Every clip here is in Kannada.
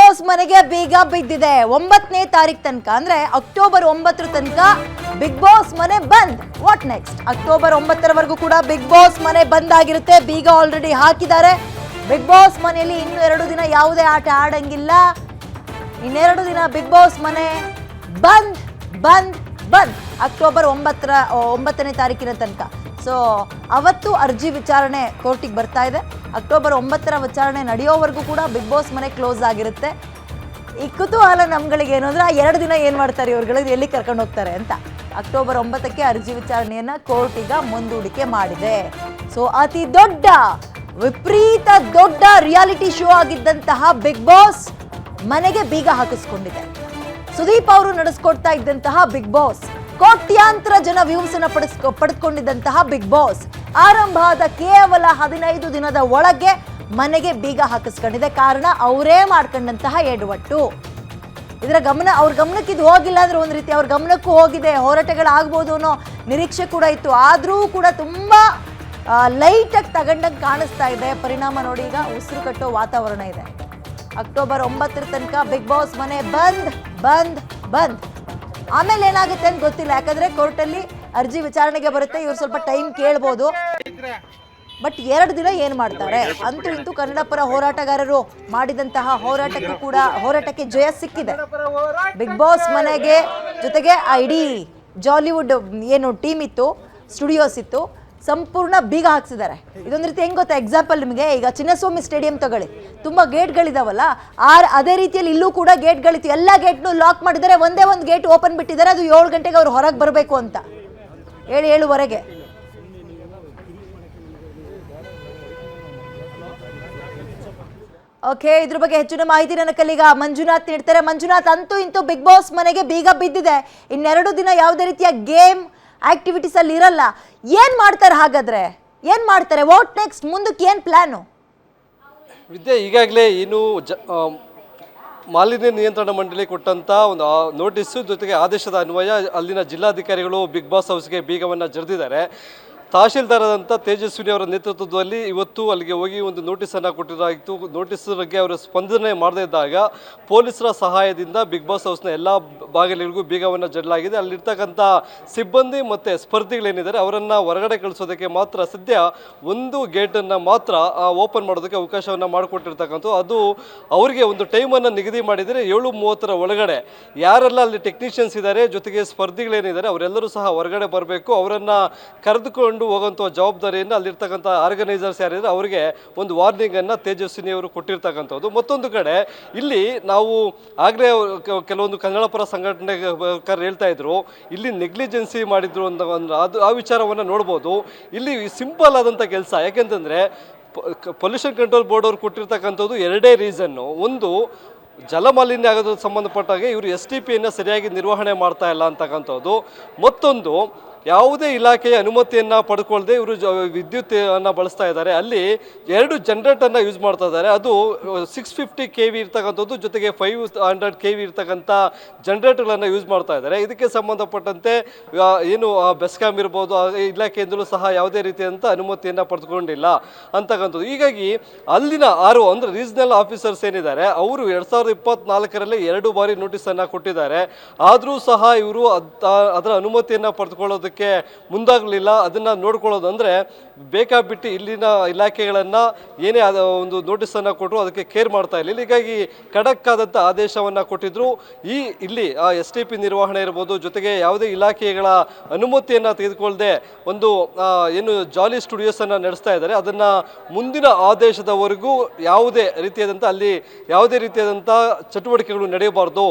ಬಾಸ್ ಮನೆಗೆ ಬೀಗ ಬಿದ್ದಿದೆ. 9ನೇ ತಾರೀಕು ತನಕ ಅಂದ್ರೆ ಅಕ್ಟೋಬರ್ 9 ತನಕ ಬಿಗ್ ಬಾಸ್ ಮನೆ ಬಂದ್. What next? ಅಕ್ಟೋಬರ್ 9ರವರೆಗೂ ಕೂಡ ಬಿಗ್ ಬಾಸ್ ಮನೆ ಬಂದ್ ಆಗಿರುತ್ತೆ. ಬೀಗ ಆಲ್ರೆಡಿ ಹಾಕಿದ್ದಾರೆ. ಬಿಗ್ ಬಾಸ್ ಮನೆಯಲ್ಲಿ ಇನ್ನು 2 ದಿನ ಯಾವುದೇ ಆಟ ಆಡಂಗಿಲ್ಲ. ಇನ್ನೆರಡು ದಿನ ಬಿಗ್ ಬಾಸ್ ಮನೆ ಬಂದ್ ಬಂದ್ ಬಂದ್ ಅಕ್ಟೋಬರ್ 9ನೇ ತಾರೀಕಿನ ತನಕ. ಸೊ ಅವತ್ತು ಅರ್ಜಿ ವಿಚಾರಣೆ ಕೋರ್ಟಿಗೆ ಬರ್ತಾ ಇದೆ. ಅಕ್ಟೋಬರ್ 9ರ ವಿಚಾರಣೆ ನಡೆಯೋವರೆಗೂ ಕೂಡ ಬಿಗ್ ಬಾಸ್ ಮನೆ ಕ್ಲೋಸ್ ಆಗಿರುತ್ತೆ. ಈ ಕುತೂಹಲ ನಮ್ಗಳಿಗೆ ಏನು ಅಂದ್ರೆ, ಆ 2 ದಿನ ಏನು ಮಾಡ್ತಾರೆ ಇವ್ರುಗಳಿಗೆ, ಎಲ್ಲಿ ಕರ್ಕೊಂಡು ಹೋಗ್ತಾರೆ ಅಂತ. ಅಕ್ಟೋಬರ್ 9ಕ್ಕೆ ಅರ್ಜಿ ವಿಚಾರಣೆಯನ್ನ ಕೋರ್ಟ್ ಈಗ ಮುಂದೂಡಿಕೆ ಮಾಡಿದೆ. ಸೊ ಅತಿ ದೊಡ್ಡ ವಿಪರೀತ ದೊಡ್ಡ ರಿಯಾಲಿಟಿ ಶೋ ಆಗಿದ್ದಂತಹ ಬಿಗ್ ಬಾಸ್ ಮನೆಗೆ ಬೀಗ ಹಾಕಿಸ್ಕೊಂಡಿದೆ. ಸುದೀಪ್ ಅವರು ನಡೆಸ್ಕೊಡ್ತಾ ಇದ್ದಂತಹ ಬಿಗ್ ಬಾಸ್, ಕೋಟ್ಯಾಂತರ ಜನ ವ್ಯೂಸ್ ಅನ್ನ ಪಡೆದುಕೊಂಡಿದ್ದಂತಹ ಬಿಗ್ ಬಾಸ್ ಆರಂಭ ಆದ ಕೇವಲ 15 ದಿನದ ಒಳಗೆ ಮನೆಗೆ ಬೀಗ ಹಾಕಿಸ್ಕೊಂಡಿದೆ. ಕಾರಣ ಅವರೇ ಮಾಡ್ಕೊಂಡಂತಹ ಎಡವಟ್ಟು. ಇದರ ಅವ್ರ ಗಮನಕ್ಕೆ ಇದು ಹೋಗಿಲ್ಲ ಅಂದ್ರೆ ಒಂದು ರೀತಿ ಅವ್ರ ಗಮನಕ್ಕೂ ಹೋಗಿದೆ. ಹೋರಾಟಗಳಾಗ್ಬೋದು ಅನ್ನೋ ನಿರೀಕ್ಷೆ ಕೂಡ ಇತ್ತು. ಆದರೂ ಕೂಡ ತುಂಬಾ ಲೈಟಾಗಿ ತಗೊಂಡಂಗೆ ಕಾಣಿಸ್ತಾ ಇದೆ. ಪರಿಣಾಮ ನೋಡಿ, ಈಗ ಉಸಿರು ಕಟ್ಟೋ ವಾತಾವರಣ ಇದೆ. ಅಕ್ಟೋಬರ್ 9 ತನಕ ಬಿಗ್ ಬಾಸ್ ಮನೆ ಬಂದ್ ಬಂದ್ ಬಂದ್. ಆಮೇಲೆ ಏನಾಗುತ್ತೆ ಅಂತ ಗೊತ್ತಿಲ್ಲ, ಯಾಕಂದ್ರೆ ಕೋರ್ಟಲ್ಲಿ ಅರ್ಜಿ ವಿಚಾರಣೆಗೆ ಬರುತ್ತೆ. ಇವ್ರು ಸ್ವಲ್ಪ ಟೈಮ್ ಕೇಳ್ಬೋದು. ಬಟ್ 2 ದಿನ ಏನ್ ಮಾಡ್ತಾರೆ? ಅಂತೂ ಇಂತೂ ಕನ್ನಡ ಪರ ಹೋರಾಟಗಾರರು ಮಾಡಿದಂತಹ ಹೋರಾಟಕ್ಕೆ ಜಯ ಸಿಕ್ಕಿದೆ. ಬಿಗ್ ಬಾಸ್ ಮನೆಗೆ ಜೊತೆಗೆ ಇಡೀ ಜಾಲಿವುಡ್ ಏನು ಟೀಮ್ ಇತ್ತು, ಸ್ಟುಡಿಯೋಸ್ ಇತ್ತು, ಸಂಪೂರ್ಣ ಬೀಗ ಹಾಕ್ಸಿದ್ದಾರೆ. ಇದೊಂದು ರೀತಿ ಹೆಂಗ್ ಗೊತ್ತಾ? ಎಕ್ಸಾಂಪಲ್ ನಿಮಗೆ, ಈಗ ಚಿನ್ನಸ್ವಾಮಿ ಸ್ಟೇಡಿಯಂ ತಗೊಳ್ಳಿ, ತುಂಬಾ ಗೇಟ್ಗಳಿದಾವಲ್ಲ, ಅದೇ ರೀತಿಯಲ್ಲಿ ಇಲ್ಲೂ ಕೂಡ ಗೇಟ್ಗಳಿತ್ತು. ಎಲ್ಲ ಗೇಟ್ನು ಲಾಕ್ ಮಾಡಿದ್ದಾರೆ. ಒಂದೇ ಒಂದು ಗೇಟ್ ಓಪನ್ ಬಿಟ್ಟಿದ್ದಾರೆ. ಅದು 7 ಗಂಟೆಗೆ ಅವ್ರು ಹೊರಗೆ ಬರಬೇಕು ಅಂತ, 7:07ವರೆಗೆ. ಓಕೆ, ಇದ್ರ ಬಗ್ಗೆ ಹೆಚ್ಚಿನ ಮಾಹಿತಿ ನನ್ನ ಕಲೀಗ ಮಂಜುನಾಥ್ ನೀಡ್ತಾರೆ. ಮಂಜುನಾಥ್, ಅಂತೂ ಇಂತೂ ಬಿಗ್ ಬಾಸ್ ಮನೆಗೆ ಬೀಗ ಬಿದ್ದಿದೆ. ಇನ್ನೆರಡು ದಿನ ಯಾವುದೇ ರೀತಿಯ ಗೇಮ್ ಆಕ್ಟಿವಿಟೀಸ್ ಅಲ್ಲಿ ಇರಲ್ಲ. ಏನ್ ಮಾಡ್ತಾರೆ ಹಾಗಾದ್ರೆ? ಏನ್ ಮಾಡ್ತಾರೆ? What next? ಮುಂದಕ್ಕೆ ಏನ್ ಪ್ಲಾನು? ವಿದ್ಯೆ, ಈಗಾಗಲೇ ಏನು ಮಾಲಿನ್ಯ ನಿಯಂತ್ರಣ ಮಂಡಳಿ ಕೊಟ್ಟಂತ ಒಂದು ನೋಟಿಸು ಜೊತೆಗೆ ಆದೇಶದ ಅನ್ವಯ ಅಲ್ಲಿನ ಜಿಲ್ಲಾಧಿಕಾರಿಗಳು ಬಿಗ್ ಬಾಸ್ ಹೌಸ್ಗೆ ಬೀಗವನ್ನು ಜರಿದಿದ್ದಾರೆ. ತಹಶೀಲ್ದಾರ್ ಆದಂಥ ತೇಜಸ್ವಿನಿ ಅವರ ನೇತೃತ್ವದಲ್ಲಿ ಇವತ್ತು ಅಲ್ಲಿಗೆ ಹೋಗಿ ಒಂದು ನೋಟಿಸನ್ನು ಕೊಟ್ಟಿದ್ದಾಗಿತ್ತು. ನೋಟಿಸ್ ಬಗ್ಗೆ ಅವರು ಸ್ಪಂದನೆ ಮಾಡದೇ ಇದ್ದಾಗ ಪೊಲೀಸರ ಸಹಾಯದಿಂದ ಬಿಗ್ ಬಾಸ್ ಹೌಸ್ನ ಎಲ್ಲ ಬಾಗಿಲಿಗೂ ಬೀಗವನ್ನು ಜಡಲಾಗಿದೆ. ಅಲ್ಲಿರ್ತಕ್ಕಂಥ ಸಿಬ್ಬಂದಿ ಮತ್ತು ಸ್ಪರ್ಧಿಗಳೇನಿದ್ದಾರೆ ಅವರನ್ನು ಹೊರಗಡೆ ಕಳಿಸೋದಕ್ಕೆ ಮಾತ್ರ ಸದ್ಯ ಒಂದು ಗೇಟನ್ನು ಮಾತ್ರ ಓಪನ್ ಮಾಡೋದಕ್ಕೆ ಅವಕಾಶವನ್ನು ಮಾಡಿಕೊಟ್ಟಿರ್ತಕ್ಕಂಥದ್ದು. ಅದು ಅವರಿಗೆ ಒಂದು ಟೈಮನ್ನು ನಿಗದಿ ಮಾಡಿದರೆ 7:30 ಒಳಗಡೆ ಯಾರೆಲ್ಲ ಅಲ್ಲಿ ಟೆಕ್ನಿಷಿಯನ್ಸ್ ಇದ್ದಾರೆ, ಜೊತೆಗೆ ಸ್ಪರ್ಧಿಗಳೇನಿದ್ದಾರೆ ಅವರೆಲ್ಲರೂ ಸಹ ಹೊರಗಡೆ ಬರಬೇಕು. ಅವರನ್ನು ಕರೆದುಕೊಂಡು ಹೋಗುವಂಥ ಜವಾಬ್ದಾರಿಯನ್ನು ಅಲ್ಲಿರ್ತಕ್ಕಂಥ ಆರ್ಗನೈಸರ್ಸ್ ಯಾರಿದ್ದಾರೆ ಅವರಿಗೆ ಒಂದು ವಾರ್ನಿಂಗನ್ನು ತೇಜಸ್ವಿನಿ ಅವರು ಕೊಟ್ಟಿರ್ತಕ್ಕಂಥದ್ದು. ಮತ್ತೊಂದು ಕಡೆ ಇಲ್ಲಿ ನಾವು ಆಗಲೇ ಕೆಲವೊಂದು ಕನ್ನಡ ಪರ ಸಂಘಟನೆಗಾರರು ಹೇಳ್ತಾ ಇದ್ರು, ಇಲ್ಲಿ ನೆಗ್ಲಿಜೆನ್ಸಿ ಮಾಡಿದ್ರು ಅಂತ. ಅದು ಆ ವಿಚಾರವನ್ನು ನೋಡ್ಬೋದು. ಇಲ್ಲಿ ಸಿಂಪಲ್ ಆದಂಥ ಕೆಲಸ. ಯಾಕೆಂತಂದರೆ ಪೊಲ್ಯೂಷನ್ ಕಂಟ್ರೋಲ್ ಬೋರ್ಡ್ ಅವರು ಕೊಟ್ಟಿರ್ತಕ್ಕಂಥದ್ದು 2 ರೀಸನ್ನು. ಒಂದು, ಜಲಮಾಲಿನ್ಯ ಆಗೋದಕ್ಕೆ ಸಂಬಂಧಪಟ್ಟಾಗೆ ಇವರು STPಯನ್ನು ಸರಿಯಾಗಿ ನಿರ್ವಹಣೆ ಮಾಡ್ತಾ ಇಲ್ಲ ಅಂತಕ್ಕಂಥದ್ದು. ಮತ್ತೊಂದು, ಯಾವುದೇ ಇಲಾಖೆಯ ಅನುಮತಿಯನ್ನು ಪಡ್ಕೊಳ್ಳದೆ ಇವರು ವಿದ್ಯುತ್ತನ್ನು ಬಳಸ್ತಾ ಇದ್ದಾರೆ. ಅಲ್ಲಿ 2 ಜನರೇಟರ್ನ ಯೂಸ್ ಮಾಡ್ತಾ ಇದ್ದಾರೆ. ಅದು 650 KV ಇರ್ತಕ್ಕಂಥದ್ದು, ಜೊತೆಗೆ 500 KV ಇರ್ತಕ್ಕಂಥ ಜನರೇಟರ್ಗಳನ್ನು ಯೂಸ್ ಮಾಡ್ತಾ ಇದ್ದಾರೆ. ಇದಕ್ಕೆ ಸಂಬಂಧಪಟ್ಟಂತೆ ಏನು ಬೆಸ್ಕಾಮ್ ಇರ್ಬೋದು, ಇಲಾಖೆಯಿಂದಲೂ ಸಹ ಯಾವುದೇ ರೀತಿಯಾದಂಥ ಅನುಮತಿಯನ್ನು ಪಡೆದುಕೊಂಡಿಲ್ಲ ಅಂತಕ್ಕಂಥದ್ದು. ಹೀಗಾಗಿ ಅಲ್ಲಿನ ಅಂದರೆ ರೀಜನಲ್ ಆಫೀಸರ್ಸ್ ಏನಿದ್ದಾರೆ ಅವರು 2024ರಲ್ಲಿ 2 ಬಾರಿ ನೋಟಿಸನ್ನು ಕೊಟ್ಟಿದ್ದಾರೆ. ಆದರೂ ಸಹ ಇವರು ಅದರ ಅನುಮತಿಯನ್ನು ಪಡೆದುಕೊಳ್ಳೋದಕ್ಕೆ ಮುಂದಾಗಲಿಲ್ಲ. ಅದನ್ನು ನೋಡ್ಕೊಳ್ಳೋದು ಅಂದರೆ ಬೇಕಾಬಿಟ್ಟು ಇಲ್ಲಿನ ಇಲಾಖೆಗಳನ್ನು ಏನೇ ಒಂದು ನೋಟಿಸನ್ನು ಕೊಟ್ಟರು ಅದಕ್ಕೆ ಕೇರ್ ಮಾಡ್ತಾ ಇಲ್ಲ. ಹೀಗಾಗಿ ಖಡಕ್ ಆದಂಥ ಆದೇಶವನ್ನು ಕೊಟ್ಟಿದ್ರು. ಇಲ್ಲಿ STP ನಿರ್ವಹಣೆ ಇರ್ಬೋದು, ಜೊತೆಗೆ ಯಾವುದೇ ಇಲಾಖೆಗಳ ಅನುಮತಿಯನ್ನು ತೆಗೆದುಕೊಳ್ಳದೆ ಒಂದು ಏನು ಜಾಲಿ ಸ್ಟುಡಿಯೋಸನ್ನು ನಡೆಸ್ತಾ ಇದ್ದಾರೆ, ಅದನ್ನು ಮುಂದಿನ ಆದೇಶದವರೆಗೂ ಯಾವುದೇ ರೀತಿಯಾದಂಥ ಚಟುವಟಿಕೆಗಳು ನಡೆಯಬಾರ್ದು.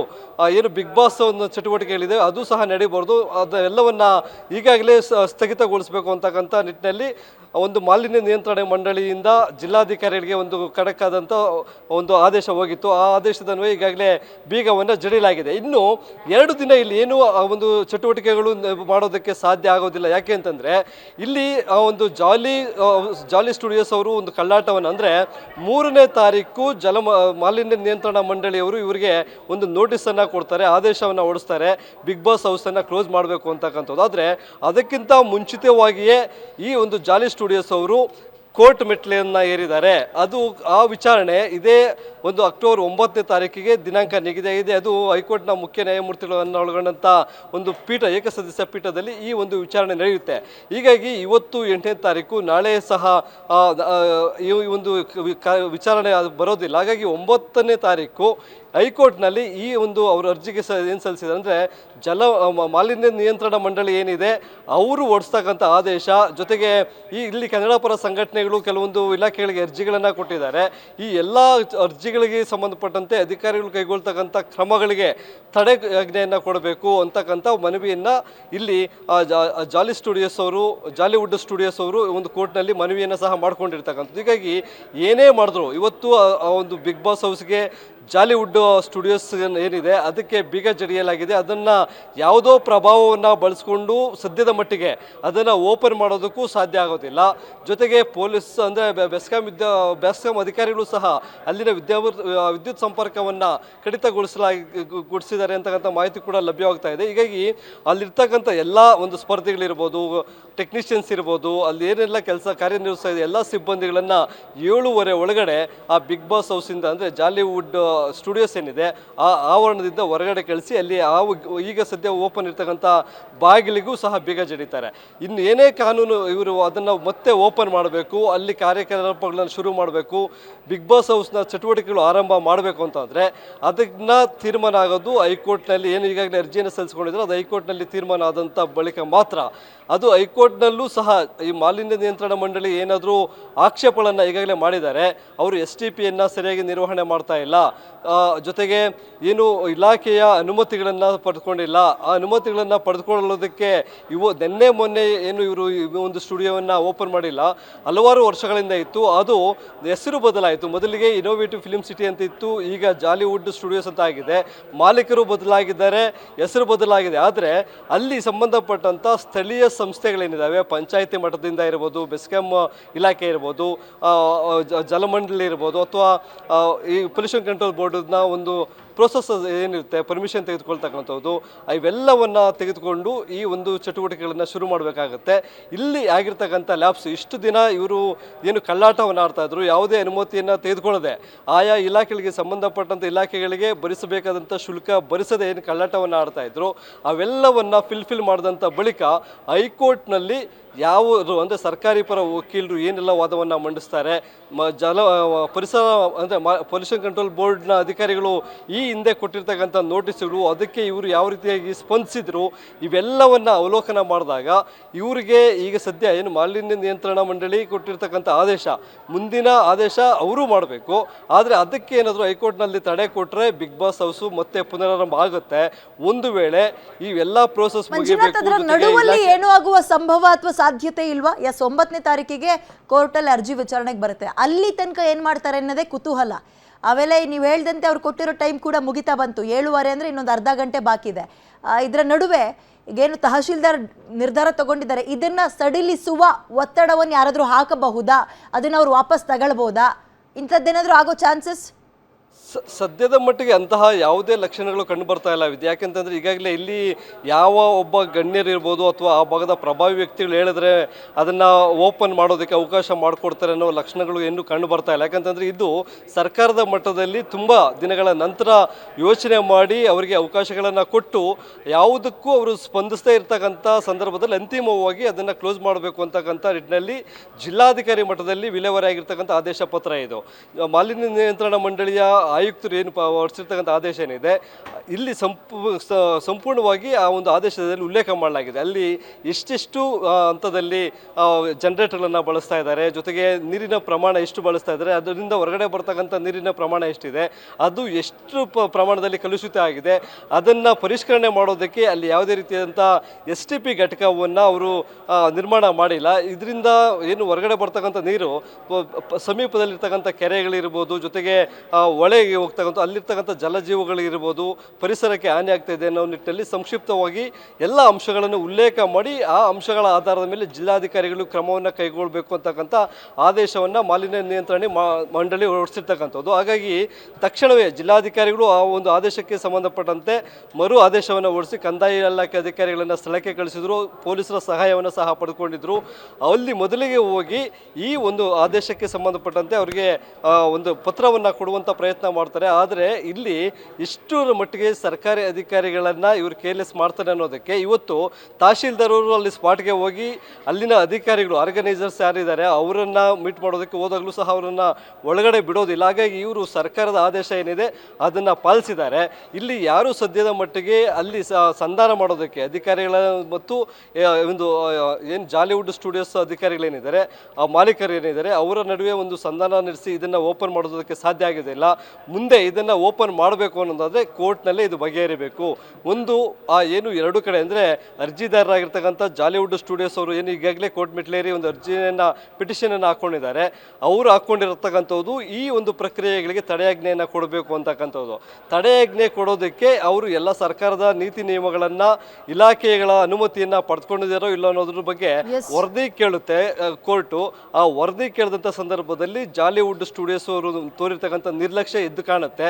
ಏನು ಬಿಗ್ ಬಾಸ್ ಒಂದು ಚಟುವಟಿಕೆಗಳಿದೆ ಅದು ಸಹ ನಡೆಯಬಾರ್ದು. ಅದೆಲ್ಲವನ್ನು ಈಗಾಗಲೇ ಸ್ಥಗಿತಗೊಳಿಸಬೇಕು ಅಂತಕ್ಕಂಥ ನಿಟ್ಟಿನಲ್ಲಿ ಒಂದು ಮಾಲಿನ್ಯ ನಿಯಂತ್ರಣ ಮಂಡಳಿಯಿಂದ ಜಿಲ್ಲಾಧಿಕಾರಿಗಳಿಗೆ ಒಂದು ಖಡಕ್ ಆದಂಥ ಒಂದು ಆದೇಶ ಹೋಗಿತ್ತು. ಆ ಆದೇಶದ ಅನ್ವಯ ಈಗಾಗಲೇ ಬೀಗವನ್ನು ಜಡಿಲಾಗಿದೆ. ಇನ್ನು 2 ದಿನ ಇಲ್ಲಿ ಏನು ಒಂದು ಚಟುವಟಿಕೆಗಳು ಮಾಡೋದಕ್ಕೆ ಸಾಧ್ಯ ಆಗೋದಿಲ್ಲ. ಯಾಕೆ ಅಂತಂದರೆ ಇಲ್ಲಿ ಒಂದು ಜಾಲಿ ಸ್ಟುಡಿಯೋಸ್ ಅವರು ಒಂದು ಕಳ್ಳಾಟವನ್ನು, ಅಂದರೆ 3ನೇ ತಾರೀಕು ಮಾಲಿನ್ಯ ನಿಯಂತ್ರಣ ಮಂಡಳಿಯವರು ಇವರಿಗೆ ಒಂದು ನೋಟಿಸನ್ನು ಕೊಡ್ತಾರೆ, ಆದೇಶವನ್ನು ಹೊರಡಿಸ್ತಾರೆ, ಬಿಗ್ ಬಾಸ್ ಹೌಸನ್ನು ಕ್ಲೋಸ್ ಮಾಡಬೇಕು ಅಂತಕ್ಕಂಥದ್ದು. ಆದರೆ ಅದಕ್ಕಿಂತ ಮುಂಚಿತವಾಗಿಯೇ ಈ ಒಂದು ಜಾಲಿ ಸ್ಟುಡಿಯೋಸ್ ಅವರು ಕೋರ್ಟ್ ಮೆಟ್ಲೆಯನ್ನು ಏರಿದ್ದಾರೆ. ಅದು ಆ ವಿಚಾರಣೆ ಇದೇ ಒಂದು ಅಕ್ಟೋಬರ್ 9ನೇ ತಾರೀಕಿಗೆ ದಿನಾಂಕ ನಿಗದಿಯಾಗಿದೆ. ಅದು ಹೈಕೋರ್ಟ್ನ ಮುಖ್ಯ ನ್ಯಾಯಮೂರ್ತಿಗಳನ್ನು ಒಳಗೊಂಡಂಥ ಒಂದು ಪೀಠ, ಏಕಸದಸ್ಯ ಪೀಠದಲ್ಲಿ ಈ ಒಂದು ವಿಚಾರಣೆ ನಡೆಯುತ್ತೆ. ಹೀಗಾಗಿ ಇವತ್ತು 8ನೇ ತಾರೀಕು, ನಾಳೆ ಸಹ ಈ ಒಂದು ವಿಚಾರಣೆ ಬರೋದಿಲ್ಲ. ಹಾಗಾಗಿ 9ನೇ ತಾರೀಕು ಹೈಕೋರ್ಟ್ನಲ್ಲಿ ಈ ಒಂದು ಅವ್ರ ಅರ್ಜಿಗೆ ಏನು ಸಲ್ಲಿಸಿದ್ದಾರೆ ಅಂದರೆ ಮಾಲಿನ್ಯ ನಿಯಂತ್ರಣ ಮಂಡಳಿ ಏನಿದೆ ಅವರು ಹೊರಡಿಸ್ತಕ್ಕಂಥ ಆದೇಶ, ಜೊತೆಗೆ ಇಲ್ಲಿ ಕನ್ನಡ ಪರ ಸಂಘಟನೆಗಳು ಕೆಲವೊಂದು ಇಲಾಖೆಗಳಿಗೆ ಅರ್ಜಿಗಳನ್ನು ಕೊಟ್ಟಿದ್ದಾರೆ. ಈ ಎಲ್ಲ ಅರ್ಜಿಗಳಿಗೆ ಸಂಬಂಧಪಟ್ಟಂತೆ ಅಧಿಕಾರಿಗಳು ಕೈಗೊಳ್ತಕ್ಕಂಥ ಕ್ರಮಗಳಿಗೆ ತಡೆಯಾಜ್ಞೆಯನ್ನು ಕೊಡಬೇಕು ಅಂತಕ್ಕಂಥ ಮನವಿಯನ್ನು ಇಲ್ಲಿ ಜಾಲಿವುಡ್ ಸ್ಟುಡಿಯೋಸ್ ಅವರು ಒಂದು ಕೋರ್ಟ್ನಲ್ಲಿ ಮನವಿಯನ್ನು ಸಹ ಮಾಡ್ಕೊಂಡಿರ್ತಕ್ಕಂಥದ್ದು. ಹೀಗಾಗಿ ಏನೇ ಮಾಡಿದ್ರು ಇವತ್ತು ಆ ಒಂದು ಬಿಗ್ ಬಾಸ್ ಹೌಸ್ಗೆ ಜಾಲಿವುಡ್ ಸ್ಟುಡಿಯೋಸ್ ಏನಿದೆ ಅದಕ್ಕೆ ಬೀಗ ಜಡಿಯಲಾಗಿದೆ. ಅದನ್ನು ಯಾವುದೋ ಪ್ರಭಾವವನ್ನು ಬಳಸ್ಕೊಂಡು ಸದ್ಯದ ಮಟ್ಟಿಗೆ ಅದನ್ನು ಓಪನ್ ಮಾಡೋದಕ್ಕೂ ಸಾಧ್ಯ ಆಗೋದಿಲ್ಲ. ಜೊತೆಗೆ ಪೊಲೀಸ್ ಅಂದರೆ ಬೆಸ್ಕಾಂ ಅಧಿಕಾರಿಗಳು ಸಹ ಅಲ್ಲಿನ ವಿದ್ಯುತ್ ಸಂಪರ್ಕವನ್ನು ಕಡಿತಗೊಳಿಸಿದ್ದಾರೆ ಅಂತಕ್ಕಂಥ ಮಾಹಿತಿ ಕೂಡ ಲಭ್ಯವಾಗ್ತಾ ಇದೆ. ಹೀಗಾಗಿ ಅಲ್ಲಿರ್ತಕ್ಕಂಥ ಎಲ್ಲ ಒಂದು ಸ್ಪರ್ಧಿಗಳಿರ್ಬೋದು, ಟೆಕ್ನಿಷಿಯನ್ಸ್ ಇರ್ಬೋದು, ಅಲ್ಲಿ ಏನೆಲ್ಲ ಕಾರ್ಯನಿರ್ವಹಿಸ್ತಾ ಇದೆ ಎಲ್ಲ ಸಿಬ್ಬಂದಿಗಳನ್ನು 7:30 ಒಳಗಡೆ ಆ ಬಿಗ್ ಬಾಸ್ ಹೌಸಿಂದ ಅಂದರೆ ಜಾಲಿವುಡ್ ಸ್ಟುಡಿಯೋಸ್ ಏನಿದೆ ಆ ಆವರಣದಿಂದ ಹೊರಗಡೆ ಕಳಿಸಿ ಅಲ್ಲಿ ಈಗ ಸದ್ಯ ಓಪನ್ ಇರ್ತಕ್ಕಂಥ ಬಾಗಿಲಿಗೂ ಸಹ ಬೀಗ ಜಡಿತಾರೆ. ಇನ್ನು ಏನೇ ಕಾನೂನು ಇವರು ಅದನ್ನು ಮತ್ತೆ ಓಪನ್ ಮಾಡಬೇಕು, ಅಲ್ಲಿ ಕಾರ್ಯಕಲಾಪಗಳನ್ನು ಶುರು ಮಾಡಬೇಕು, ಬಿಗ್ ಬಾಸ್ ಹೌಸ್ನ ಚಟುವಟಿಕೆಗಳು ಆರಂಭ ಮಾಡಬೇಕು ಅಂತಂದರೆ ಅದನ್ನ ತೀರ್ಮಾನ ಆಗೋದು ಹೈಕೋರ್ಟ್ನಲ್ಲಿ. ಏನು ಈಗಾಗಲೇ ಅರ್ಜಿಯನ್ನು ಸಲ್ಲಿಸ್ಕೊಂಡಿದ್ರು ಅದು ಹೈಕೋರ್ಟ್ನಲ್ಲಿ ತೀರ್ಮಾನ ಆದಂಥ ಬಳಿಕ ಮಾತ್ರ. ಅದು ಹೈಕೋರ್ಟ್ನಲ್ಲೂ ಸಹ ಈ ಮಾಲಿನ್ಯ ನಿಯಂತ್ರಣ ಮಂಡಳಿ ಏನಾದರೂ ಆಕ್ಷೇಪಗಳನ್ನು ಈಗಾಗಲೇ ಮಾಡಿದ್ದಾರೆ, ಅವರು STPಯನ್ನು ಸರಿಯಾಗಿ ನಿರ್ವಹಣೆ ಮಾಡ್ತಾ ಇಲ್ಲ, ಜೊತೆಗೆ ಏನು ಇಲಾಖೆಯ ಅನುಮತಿಗಳನ್ನು ಪಡೆದುಕೊಂಡಿಲ್ಲ, ಆ ಅನುಮತಿಗಳನ್ನು ಪಡೆದುಕೊಳ್ಳೋದಕ್ಕೆ ನಿನ್ನೆ ಮೊನ್ನೆ ಏನು ಇವರು ಒಂದು ಸ್ಟುಡಿಯೋವನ್ನು ಓಪನ್ ಮಾಡಿಲ್ಲ, ಹಲವಾರು ವರ್ಷಗಳಿಂದ ಇತ್ತು. ಅದು ಹೆಸರು ಬದಲಾಯಿತು. ಮೊದಲಿಗೆ ಇನೋವೇಟಿವ್ ಫಿಲ್ಮ್ ಸಿಟಿ ಅಂತ ಇತ್ತು, ಈಗ ಜಾಲಿವುಡ್ ಸ್ಟುಡಿಯೋಸ್ ಅಂತ ಆಗಿದೆ. ಮಾಲೀಕರು ಬದಲಾಗಿದ್ದಾರೆ, ಹೆಸರು ಬದಲಾಗಿದೆ. ಆದರೆ ಅಲ್ಲಿ ಸಂಬಂಧಪಟ್ಟಂಥ ಸ್ಥಳೀಯ ಸಂಸ್ಥೆಗಳೇನಿದ್ದಾವೆ, ಪಂಚಾಯಿತಿ ಮಟ್ಟದಿಂದ ಇರ್ಬೋದು, ಬೆಸ್ಕಾಂ ಇಲಾಖೆ ಇರ್ಬೋದು, ಜಲಮಂಡಳಿ ಇರ್ಬೋದು, ಅಥವಾ ಈ ಪೊಲ್ಯೂಷನ್ ಕಂಟ್ರೋಲ್ ಬೋರ್ಡ್ನ ಒಂದು ಪ್ರೋಸೆಸ್ ಏನಿರುತ್ತೆ, ಪರ್ಮಿಷನ್ ತೆಗೆದುಕೊಳ್ತಕ್ಕಂಥದ್ದು, ಇವೆಲ್ಲವನ್ನು ತೆಗೆದುಕೊಂಡು ಈ ಒಂದು ಚಟುವಟಿಕೆಗಳನ್ನು ಶುರು ಮಾಡಬೇಕಾಗತ್ತೆ. ಇಲ್ಲಿ ಆಗಿರ್ತಕ್ಕಂಥ ಲ್ಯಾಬ್ಸ್ ಇಷ್ಟು ದಿನ ಇವರು ಏನು ಕಳ್ಳಾಟವನ್ನು ಆಡ್ತಾಯಿದ್ರು, ಯಾವುದೇ ಅನುಮತಿಯನ್ನು ತೆಗೆದುಕೊಳ್ಳದೆ ಆಯಾ ಇಲಾಖೆಗಳಿಗೆ ಸಂಬಂಧಪಟ್ಟಂಥ ಇಲಾಖೆಗಳಿಗೆ ಭರಿಸಬೇಕಾದಂಥ ಶುಲ್ಕ ಭರಿಸದೆ ಏನು ಕಳ್ಳಾಟವನ್ನು ಆಡ್ತಾಯಿದ್ರು, ಅವೆಲ್ಲವನ್ನು ಫಿಲ್ ಮಾಡಿದಂಥ ಬಳಿಕ ಹೈಕೋರ್ಟ್ನಲ್ಲಿ ಅಂದರೆ ಸರ್ಕಾರಿ ಪರ ವಕೀಲರು ಏನೆಲ್ಲ ವಾದವನ್ನು ಮಂಡಿಸ್ತಾರೆ, ಪರಿಸರ ಅಂದರೆ ಪೊಲ್ಯೂಷನ್ ಕಂಟ್ರೋಲ್ ಬೋರ್ಡ್ನ ಅಧಿಕಾರಿಗಳು ಈ ಹಿಂದೆ ಕೊಟ್ಟಿರ್ತಕ್ಕಂಥ ನೋಟಿಸ್ಗಳು, ಅದಕ್ಕೆ ಇವರು ಯಾವ ರೀತಿಯಾಗಿ ಸ್ಪಂದಿಸಿದ್ರು, ಇವೆಲ್ಲವನ್ನು ಅವಲೋಕನ ಮಾಡಿದಾಗ ಇವರಿಗೆ ಈಗ ಸದ್ಯ ಏನು ಮಾಲಿನ್ಯ ನಿಯಂತ್ರಣ ಮಂಡಳಿ ಕೊಟ್ಟಿರ್ತಕ್ಕಂಥ ಆದೇಶ, ಮುಂದಿನ ಆದೇಶ ಅವರು ಮಾಡಬೇಕು. ಆದರೆ ಅದಕ್ಕೆ ಏನಾದರೂ ಹೈಕೋರ್ಟ್ನಲ್ಲಿ ತಡೆ ಕೊಟ್ಟರೆ ಬಿಗ್ ಬಾಸ್ ಹೌಸು ಮತ್ತೆ ಪುನರಾರಂಭ ಆಗುತ್ತೆ. ಒಂದು ವೇಳೆ ಈ ಎಲ್ಲ ಪ್ರೋಸೆಸ್ ನಡುವಲ್ಲಿ ಏನೂ ಆಗುವ ಸಂಭವ ಅಥವಾ ಸಾಧ್ಯತೆ ಇಲ್ವಾ? 9ನೇ ತಾರೀಕಿಗೆ ಕೋರ್ಟಲ್ಲಿ ಅರ್ಜಿ ವಿಚಾರಣೆಗೆ ಬರುತ್ತೆ. ಅಲ್ಲಿ ತನಕ ಏನು ಮಾಡ್ತಾರೆ ಅನ್ನೋದೇ ಕುತೂಹಲ. ಆಮೇಲೆ ನೀವು ಹೇಳ್ದಂತೆ ಅವ್ರು ಕೊಟ್ಟಿರೋ ಟೈಮ್ ಕೂಡ ಮುಗಿತಾ ಬಂತು. 7:30 ಅಂದರೆ ಇನ್ನೊಂದು ಅರ್ಧ ಗಂಟೆ ಬಾಕಿ ಇದೆ. ಇದರ ನಡುವೆ ಈಗೇನು ತಹಶೀಲ್ದಾರ್ ನಿರ್ಧಾರ ತಗೊಂಡಿದ್ದಾರೆ, ಇದನ್ನು ಸಡಿಲಿಸುವ ಒತ್ತಡವನ್ನು ಯಾರಾದರೂ ಹಾಕಬಹುದಾ? ಅದನ್ನು ಅವ್ರು ವಾಪಸ್ ತಗೊಳ್ಬೋದಾ? ಇಂಥದ್ದೇನಾದರೂ ಆಗೋ ಚಾನ್ಸಸ್? ಸದ್ಯದ ಮಟ್ಟಿಗೆ ಅಂತಹ ಯಾವುದೇ ಲಕ್ಷಣಗಳು ಕಂಡು ಬರ್ತಾ ಇಲ್ಲ ವಿದ್ಯೆ. ಯಾಕೆಂತಂದರೆ ಈಗಾಗಲೇ ಇಲ್ಲಿ ಯಾವ ಒಬ್ಬ ಗಣ್ಯರು ಇರ್ಬೋದು ಅಥವಾ ಆ ಭಾಗದ ಪ್ರಭಾವಿ ವ್ಯಕ್ತಿಗಳು ಹೇಳಿದ್ರೆ ಅದನ್ನು ಓಪನ್ ಮಾಡೋದಕ್ಕೆ ಅವಕಾಶ ಮಾಡಿಕೊಡ್ತಾರೆ ಅನ್ನೋ ಲಕ್ಷಣಗಳು ಇನ್ನೂ ಕಂಡು ಬರ್ತಾ ಇಲ್ಲ. ಯಾಕಂತಂದರೆ ಇದು ಸರ್ಕಾರದ ಮಟ್ಟದಲ್ಲಿ ತುಂಬ ದಿನಗಳ ನಂತರ ಯೋಚನೆ ಮಾಡಿ ಅವರಿಗೆ ಅವಕಾಶಗಳನ್ನು ಕೊಟ್ಟು ಯಾವುದಕ್ಕೂ ಅವರು ಸ್ಪಂದಿಸದೇ ಇರ್ತಕ್ಕಂಥ ಸಂದರ್ಭದಲ್ಲಿ ಅಂತಿಮವಾಗಿ ಅದನ್ನು ಕ್ಲೋಸ್ ಮಾಡಬೇಕು ಅಂತಕ್ಕಂಥ ನಿಟ್ಟಿನಲ್ಲಿ ಜಿಲ್ಲಾಧಿಕಾರಿ ಮಟ್ಟದಲ್ಲಿ ವಿಲೇವಾರಿ ಆಗಿರ್ತಕ್ಕಂಥ ಆದೇಶ ಪತ್ರ ಇದು. ಮಾಲಿನ್ಯ ನಿಯಂತ್ರಣ ಮಂಡಳಿಯ ಆಯುಕ್ತರು ಏನು ಹೊರಡಿಸಿರ್ತಕ್ಕಂಥ ಆದೇಶ ಏನಿದೆ ಇಲ್ಲಿ ಸಂಪೂರ್ಣವಾಗಿ ಆ ಒಂದು ಆದೇಶದಲ್ಲಿ ಉಲ್ಲೇಖ ಮಾಡಲಾಗಿದೆ. ಅಲ್ಲಿ ಎಷ್ಟೆಷ್ಟು ಹಂತದಲ್ಲಿ ಜನರೇಟರ್ಗಳನ್ನು ಬಳಸ್ತಾ ಇದ್ದಾರೆ, ಜೊತೆಗೆ ನೀರಿನ ಪ್ರಮಾಣ ಎಷ್ಟು ಬಳಸ್ತಾ ಇದ್ದಾರೆ, ಅದರಿಂದ ಹೊರಗಡೆ ಬರ್ತಕ್ಕಂಥ ನೀರಿನ ಪ್ರಮಾಣ ಎಷ್ಟಿದೆ, ಅದು ಎಷ್ಟು ಪ್ರಮಾಣದಲ್ಲಿ ಕಲುಷಿತ ಆಗಿದೆ, ಅದನ್ನು ಪರಿಷ್ಕರಣೆ ಮಾಡೋದಕ್ಕೆ ಅಲ್ಲಿ ಯಾವುದೇ ರೀತಿಯಾದಂಥ STP ಘಟಕವನ್ನು ಅವರು ನಿರ್ಮಾಣ ಮಾಡಿಲ್ಲ. ಇದರಿಂದ ಏನು ಹೊರಗಡೆ ಬರ್ತಕ್ಕಂಥ ನೀರು ಸಮೀಪದಲ್ಲಿರ್ತಕ್ಕಂಥ ಕೆರೆಗಳಿರ್ಬೋದು, ಜೊತೆಗೆ ಹೊಳೆ ಮಳೆಗೆ ಹೋಗ್ತಕ್ಕಂಥ ಅಲ್ಲಿರ್ತಕ್ಕಂಥ ಜಲಜೀವಗಳಿರ್ಬೋದು, ಪರಿಸರಕ್ಕೆ ಹಾನಿ ಆಗ್ತಾ ಇದೆ ಅನ್ನೋ ನಿಟ್ಟಿನಲ್ಲಿ ಸಂಕ್ಷಿಪ್ತವಾಗಿ ಎಲ್ಲ ಅಂಶಗಳನ್ನು ಉಲ್ಲೇಖ ಮಾಡಿ ಆ ಅಂಶಗಳ ಆಧಾರದ ಮೇಲೆ ಜಿಲ್ಲಾಧಿಕಾರಿಗಳು ಕ್ರಮವನ್ನು ಕೈಗೊಳ್ಳಬೇಕು ಅಂತಕ್ಕಂಥ ಆದೇಶವನ್ನು ಮಾಲಿನ್ಯ ನಿಯಂತ್ರಣ ಮಂಡಳಿ ಹೊರಡಿಸಿರ್ತಕ್ಕಂಥದ್ದು. ಹಾಗಾಗಿ ತಕ್ಷಣವೇ ಜಿಲ್ಲಾಧಿಕಾರಿಗಳು ಆ ಒಂದು ಆದೇಶಕ್ಕೆ ಸಂಬಂಧಪಟ್ಟಂತೆ ಮರು ಆದೇಶವನ್ನು ಹೊರಡಿಸಿ ಕಂದಾಯ ಇಲಾಖೆ ಅಧಿಕಾರಿಗಳನ್ನು ಸ್ಥಳಕ್ಕೆ ಕಳಿಸಿದ್ರು, ಪೊಲೀಸರ ಸಹಾಯವನ್ನು ಸಹ ಪಡೆದುಕೊಂಡಿದ್ರು. ಅಲ್ಲಿ ಮೊದಲಿಗೆ ಹೋಗಿ ಈ ಒಂದು ಆದೇಶಕ್ಕೆ ಸಂಬಂಧಪಟ್ಟಂತೆ ಅವರಿಗೆ ಒಂದು ಪತ್ರವನ್ನು ಕೊಡುವಂಥ ಪ್ರಯತ್ನ ಮಾಡ್ತಾರೆ. ಆದರೆ ಇಲ್ಲಿ ಇಷ್ಟರ ಮಟ್ಟಿಗೆ ಸರ್ಕಾರಿ ಅಧಿಕಾರಿಗಳನ್ನು ಇವರು ಕೇರ್ಲೆಸ್ ಮಾಡ್ತಾರೆ ಅನ್ನೋದಕ್ಕೆ ಇವತ್ತು ತಹಶೀಲ್ದಾರರು ಅಲ್ಲಿ ಸ್ಪಾಟ್ಗೆ ಹೋಗಿ ಅಲ್ಲಿನ ಅಧಿಕಾರಿಗಳು ಆರ್ಗನೈಸರ್ಸ್ ಯಾರಿದ್ದಾರೆ ಅವರನ್ನು ಮೀಟ್ ಮಾಡೋದಕ್ಕೆ ಹೋದಾಗಲೂ ಸಹ ಅವರನ್ನು ಒಳಗಡೆ ಬಿಡೋದಿಲ್ಲ. ಹಾಗಾಗಿ ಇವರು ಸರ್ಕಾರದ ಆದೇಶ ಏನಿದೆ ಅದನ್ನು ಪಾಲಿಸಿದ್ದಾರೆ. ಇಲ್ಲಿ ಯಾರು ಸದ್ಯದ ಮಟ್ಟಿಗೆ ಅಲ್ಲಿ ಸಂಧಾನ ಮಾಡೋದಕ್ಕೆ ಅಧಿಕಾರಿಗಳ ಮತ್ತು ಒಂದು ಏನು ಜಾಲಿವುಡ್ ಸ್ಟುಡಿಯೋಸ್ ಅಧಿಕಾರಿಗಳೇನಿದ್ದಾರೆ, ಆ ಮಾಲೀಕರು ಏನಿದ್ದಾರೆ ಅವರ ನಡುವೆ ಒಂದು ಸಂಧಾನ ನಡೆಸಿ ಇದನ್ನು ಓಪನ್ ಮಾಡೋದಕ್ಕೆ ಸಾಧ್ಯ ಆಗೋದಿಲ್ಲ. ಮುಂದೆ ಇದನ್ನು ಓಪನ್ ಮಾಡಬೇಕು ಅನ್ನೋದಾದರೆ ಕೋರ್ಟ್ನಲ್ಲೇ ಇದು ಬಗೆಹರಿಬೇಕು. ಒಂದು ಏನು ಎರಡು ಕಡೆ ಅಂದರೆ ಅರ್ಜಿದಾರರಾಗಿರ್ತಕ್ಕಂಥ ಜಾಲಿವುಡ್ ಸ್ಟುಡಿಯೋಸ್ ಅವರು ಏನು ಈಗಾಗಲೇ ಕೋರ್ಟ್ ಮೆಟ್ಲೇರಿ ಒಂದು ಅರ್ಜಿಯನ್ನು ಪಿಟಿಷನನ್ನು ಹಾಕ್ಕೊಂಡಿದ್ದಾರೆ, ಅವರು ಹಾಕ್ಕೊಂಡಿರತಕ್ಕಂಥದ್ದು ಈ ಒಂದು ಪ್ರಕ್ರಿಯೆಗಳಿಗೆ ತಡೆಯಾಜ್ಞೆಯನ್ನು ಕೊಡಬೇಕು ಅಂತಕ್ಕಂಥದ್ದು. ತಡೆಯಾಜ್ಞೆ ಕೊಡೋದಕ್ಕೆ ಅವರು ಎಲ್ಲ ಸರ್ಕಾರದ ನೀತಿ ನಿಯಮಗಳನ್ನು ಇಲಾಖೆಗಳ ಅನುಮತಿಯನ್ನು ಪಡೆದುಕೊಂಡಿದ್ದಾರೋ ಇಲ್ಲ ಅನ್ನೋದ್ರ ಬಗ್ಗೆ ವರದಿ ಕೇಳುತ್ತೆ ಕೋರ್ಟು. ಆ ವರದಿ ಕೇಳಿದಂಥ ಸಂದರ್ಭದಲ್ಲಿ ಜಾಲಿವುಡ್ ಸ್ಟುಡಿಯೋಸ್ ಅವರು ತೋರಿರ್ತಕ್ಕಂಥ ನಿರ್ಲಕ್ಷ್ಯ ಎದ್ದು ಕಾಣುತ್ತೆ.